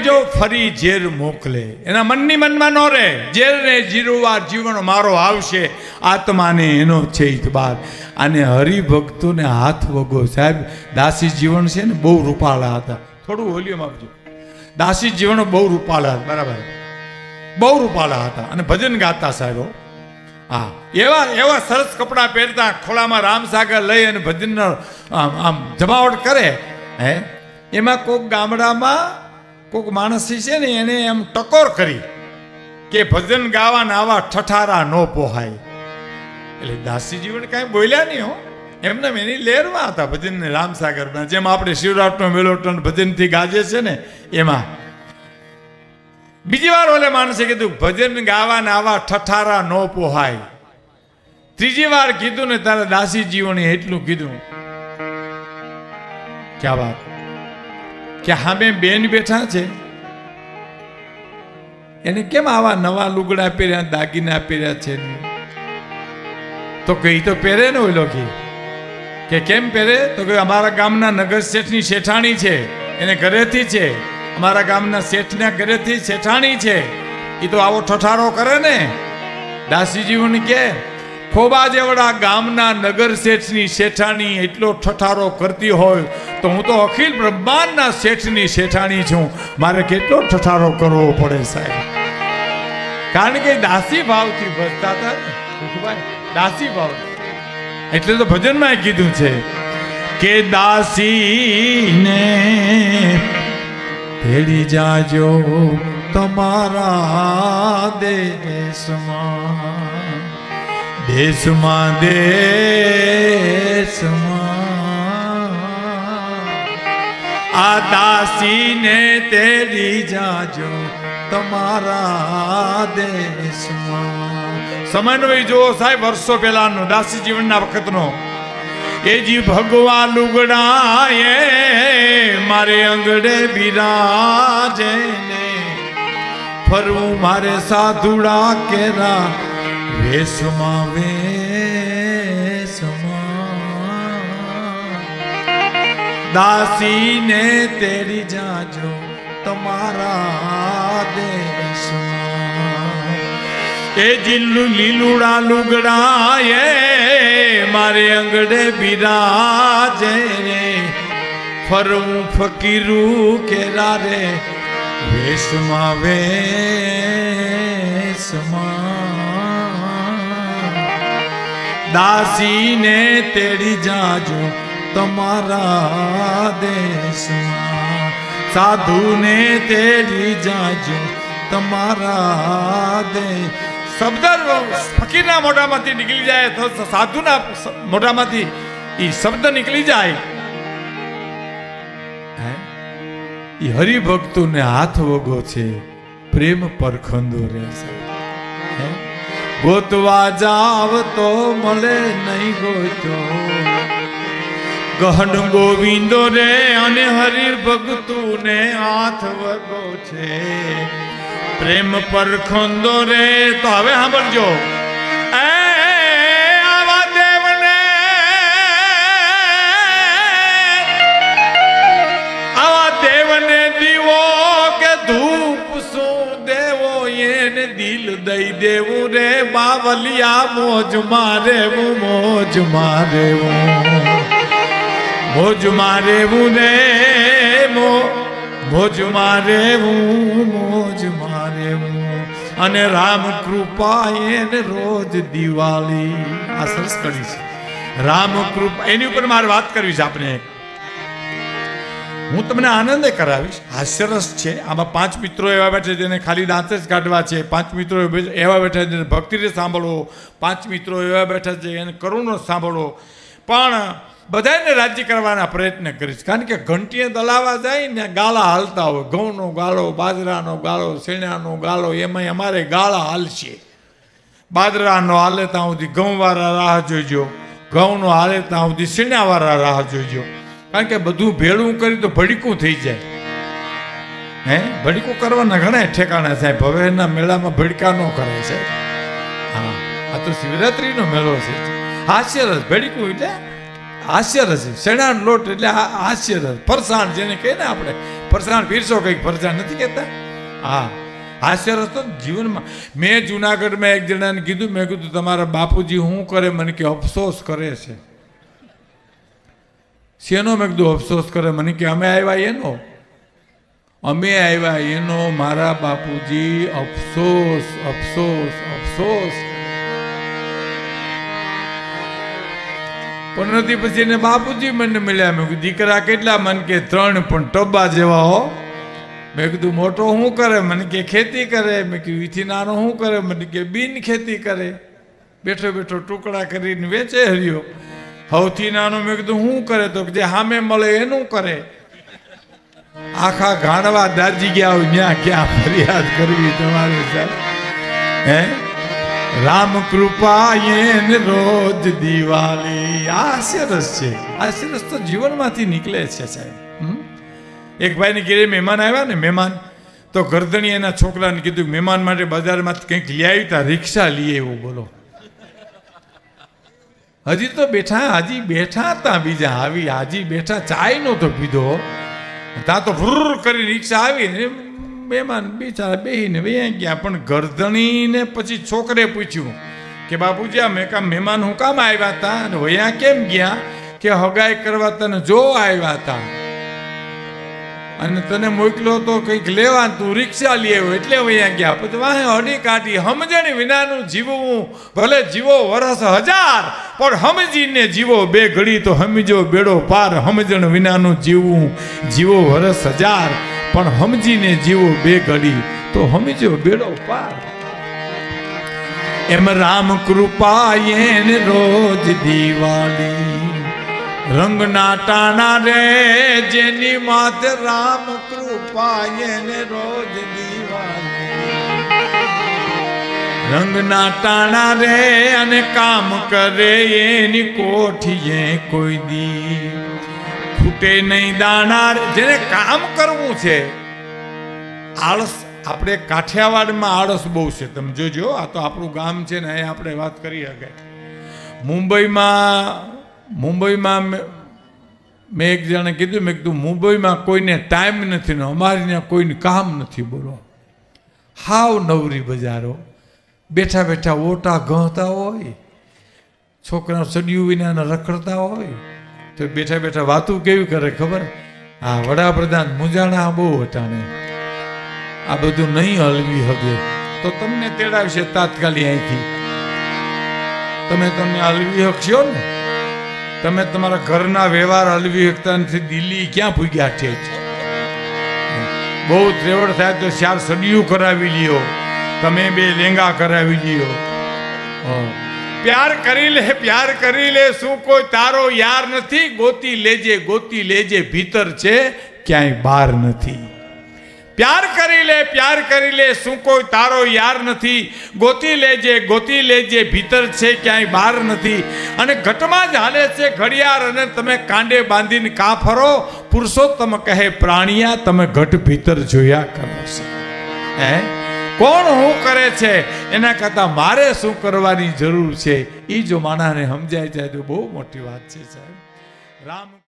જો ફરી ઝેર મોકલે, એના મનની મનમાં ન રહે. ઝેર ને જીરવા જીવન મારો આવશે, આત્માને એનો છે ઇતબાર. અને હરિભક્તોને હાથ વગો. સાહેબ દાસી જીવન છે ને બહુ રૂપાળા હતા. થોડું વોલ્યુમ આપજો. દાસી જીવન બહુ રૂપાળા હતા, બરાબર, બહુ રૂપાળા હતા અને ભજન ગાતા સાહેબો. હા, એવા એવા સરસ કપડાં પહેરતા, ખોળામાં રામસાગર લઈ અને ભજનનો આમ જમાવટ કરે. હે, એમાં કોઈક ગામડામાં કોઈક માણસ છે ને એને એમ ટકોર કરી કે ભજન ગાવાના આવા ઠઠારા ન પોહાય. એટલે દાસી જીવન કાંઈ બોલ્યા નહીં હો, એમને એની લહેરમાં હતા ભજન રામસાગરમાં. જેમ આપણે શિવરાત્રિનો મેળો ભજનથી ગાજે છે ને એમાં. બીજી વાર ઓલે માણસે કીધું ભજન ગાવાના આવા ઠઠારા ન પોહાય. ત્રીજી વાર કીધું ને તારા દાસી જીવને એટલું કીધું. ક્યાં વાત કે સામે બેન બેઠા છે, એને કેમ આવા નવા લુગડા પહેર્યા, દાગીના પહેર્યા છે? તો કઈ તો પહેરે ને ઓલો કે કેમ પહેરે? તો કે અમારા ગામના નગર શેઠની શેઠાણી છે, એને ઘરેથી છે, અમારા ગામના શેઠના ઘરેથી શેઠાણી છે, એ તો આવો ઠઠારો કરે ને. દાસીજીઓને કે ખોબા જેવડા ગામના નગર શેઠની શેઠાણી એટલો ઠઠારો કરતી હોય તો હું તો અખિલ બ્રહ્માંડના શેઠની શેઠાણી છું, મારે કેટલો ઠઠારો કરવો પડે સાહેબ? કારણ કે દાસી ભાવથી ભજતા હતા, દાસી ભાવ. એટલે તો ભજનમાં કીધું છે કે દાસીને તેડી જાજો તમારા દેશમાં, દેશમાં દેશમાં. આ દાસીને તેડી જાજો તમારા દેશમાં. સમન્વય જુઓ સાહેબ, વર્ષો પહેલાનો દાસી જીવનના વખતનો. એ જી ભગવા લુગડા એ મારે અંગડે બિરાજે ને, ફરવું મારે સાધુડા કેરા વેશમાં વેશમાં. દાસીને તેડી જાજો તમારા દેશમાં. એ જીલું લીલુડા લુગડા એ મારે અંગડે બિરાજે રે, ફરવું ફકીરું કેરા રે વેશમાં વેશમાં. દાસીને તેડી જાજો તમારા દેશમાં, સાધુને તેડી જાજો તમારા દેશ. શબ્દ ફકીરના મોઢામાંથી નીકળી જાય તો સાધુના મોઢામાંથી એ શબ્દ નીકળી જાય. એ હરિભક્તોને હાથ વગો છે, પ્રેમ પરખંદો રહેશે. ગોતવા જાવ તો મળે નહીં ગોતો, ગહન ગોવિંદો રે અને હરિભક્તોને હાથ વગો છે, પ્રેમ પરખંદો રે. તો હવે સાંભળજો, આવા દેવને, આવા દેવને દીવો કે ધૂપ શું દેવો, એને દિલ દઈ દેવું રે બાવલિયા. મોજ મારેવું, મોજ મારેવું, મોજ મારેવું રે મોજ મારેવું, મોજ મારેવું. અને રામ કૃપા એને રોજ દિવાળી. આ સરસ કરી છે રામ કૃપા. એની ઉપર મારે વાત કરવી છે આપણે. હું તમને આનંદે કરાવીશ. હાસ્યરસ છે આમાં. 5 મિત્રો એવા બેઠા જેને ખાલી દાંત જ કાઢવા છે, 5 મિત્રો એવા બેઠા જેને ભક્તિને સાંભળવો, 5 મિત્રો એવા બેઠા છે એને કરુણો સાંભળવો. પણ બધાને રાજી કરવાના પ્રયત્ન કરીશ. કારણ કે ઘંટીએ દલાવા જાય ને ગાળા હાલતા હોય, ઘઉંનો ગાળો, બાજરાનો ગાળો, શેણાનો ગાળો, એમાંય અમારે ગાળા હાલશે. બાજરાનો હાલે ત્યાં સુધી ઘઉંવાળા રાહ જોઈજો, ઘઉંનો હાલે ત્યાં સુધી શેણાવાળા રાહ જોઈજો. કારણ કે બધું ભેળું કરી તો ભડીકું થઈ જાય. ભડીકું કરવાના ઘણા ઠેકાણા સાહેબ. હવે એના મેળામાં ભડકા ન કરે છે. હા, આ તો શિવરાત્રીનો મેળો છે. હાસ્યરસ ભડીકું એટલે હાસ્યરસ. શેણાનો લોટ એટલે હાસ્યરસ. ફરસાણ જેને કહીએ ને આપણે ફરસાણ પીરસો કંઈક ફરસાણ નથી કહેતા. હા, હાસ્ય રસ્તો જીવનમાં. મેં જુનાગઢમાં એક જણાને કીધું, મેં કીધું તમારા બાપુજી શું કરે? મને કે અફસોસ કરે છે. શેનો? મેં કીધું અફસોસ કરે. મને કે અમે આવ્યા એનો મારા બાપુજી અફસોસ અફસોસ અફસોસ. પણ નથી. પછી એને બાપુજી મને મળ્યા. મેં કીધું દીકરા કેટલા? મને કે 3, પણ ટબ્બા જેવા હો. મેં કીધું મોટો શું કરે? મને કે ખેતી કરે. મેં કીધું ઈથી નાનો શું કરે? મને કે બિન ખેતી કરે, બેઠો બેઠો ટુકડા કરીને વેચે હર્યો. સૌથી નાનો મેં કીધું શું કરે? તો જે સામે મળે એનું કરે. આખા ગાંડવા દાજી ગયા હોય ત્યાં ક્યાં ફરિયાદ કરવી તમારે સાહેબ? હે રામ કૃપા એને રોજ દિવાળી. આ હાસ્યરસ છે. હાસ્યરસ તો જીવનમાંથી નીકળે છે સાહેબ. એક ભાઈની ઘરે મહેમાન આવ્યા ને, મહેમાન તો ગરદણી એના છોકરાને કીધું મહેમાન માટે બજારમાંથી કંઈક લઈ આવી તા, રિક્ષા લઈ આવ્યો. બોલો, હજી તો બેઠા હતા બીજા આવી, હાજી બેઠા, ચાય નહોતો પીધો. ત્યાં તો ભૂર કરી રિક્ષા આવી ને મહેમાન બિચારા બેહીને વૈયા ગયા. પણ ગરદણીને પછી છોકરે પૂછ્યું કે બાપુજી આ મહેમાન હું કામ આવ્યા હતા અને વૈયા કેમ ગયા? કે હગાઈ કરવા તને જો આવ્યા હતા અને તને મોકલ્યો તો કંઈક લેવા, તું રિક્ષા લઈ આવ્યો એટલે વૈયા ગયા. પછી વાહે હડી કાઢી. સમજણ વિનાનું જીવવું ભલે જીવો વરસ 1000, પણ સમજીને જીવો 2 ઘડી તો સમજો બેડો પાર. સમજણ વિનાનું જીવવું જીવો વરસ 1000, પણ સમજીને જીવો 2 ઘડી તો સમજો બેડો પાર. એમ રામ કૃપા એને રોજ દિવાળી. રંગના ટાણા રે જેની માથે રામ કૃપા એને રોજ દિવાળી. રંગના ટાણા રે અને કામ કરે એની કોઠીએ કોઈ દી ખૂટે નહીં દાણા. જેને કામ કરવું છે, આળસ. આપણે કાઠિયાવાડમાં આળસ બહુ છે, તમે જોજો. આ તો આપણું ગામ છે ને, અહીં આપણે વાત કરી શકાય. મુંબઈમાં મેં એક જણે કીધું, મેં કીધું મુંબઈમાં કોઈને ટાઈમ નથી ને અમારે ત્યાં કોઈને કામ નથી. બોલો, હાવ નવરી બજારો. બેઠા બેઠા ઓટા ગહતા હોય, છોકરા સડિયું વિના રખડતા હોય, તો બેઠા બેઠા વાતું કેવી કરે ખબર? હા, વડાપ્રધાન મૂંઝાણા બહુ હટાણે, આ બધું નહીં હલવી શકે તો તમને તેડાવશે તાત્કાલિક અહીંથી. તમે હલવી શકશો ને? તમે તમારા ઘરના વ્યવહાર હલવી શકતા નથી. દિલ્હી ક્યાં પૂગ્યા છે? બહુ ત્રેવડ થાય તો 4 સડિયું કરાવી લ્યો, તમે 2 લેંગા કરાવી લ્યો. પ્યાર કરી લે શું કોઈ તારો યાર નથી? ગોતી લેજે ભીતર છે ક્યાંય બહાર નથી. પ્યાર કરી લે શું કોઈ તારો યાર નથી? ગોતી લેજે ભીતર છે ક્યાંય બહાર નથી. અને ઘટમાં જ હાલે છે ઘડિયાળ અને તમે કાંડે બાંધીને કાં ફરો? પુરુષોત્તમ કહે પ્રાણિયા તમે ઘટ ભીતર જોયા કરો છો. હે કોણ શું કરે છે એના કરતાં મારે શું કરવાની જરૂર છે, એ જો માણસને સમજાય જાય તો બહુ મોટી વાત છે સાહેબ. રામ